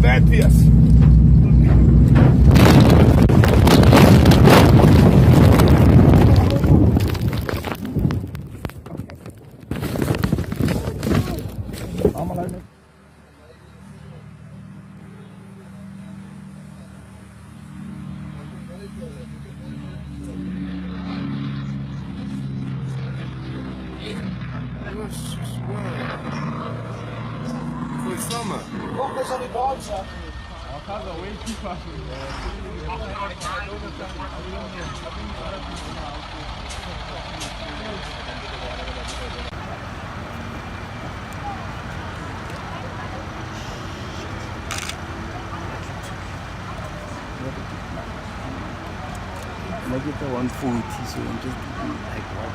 Latvias. Foi sama. Qual coisa de bom, sabe? Casa way too fast. Make it the 140, so I'm just like what?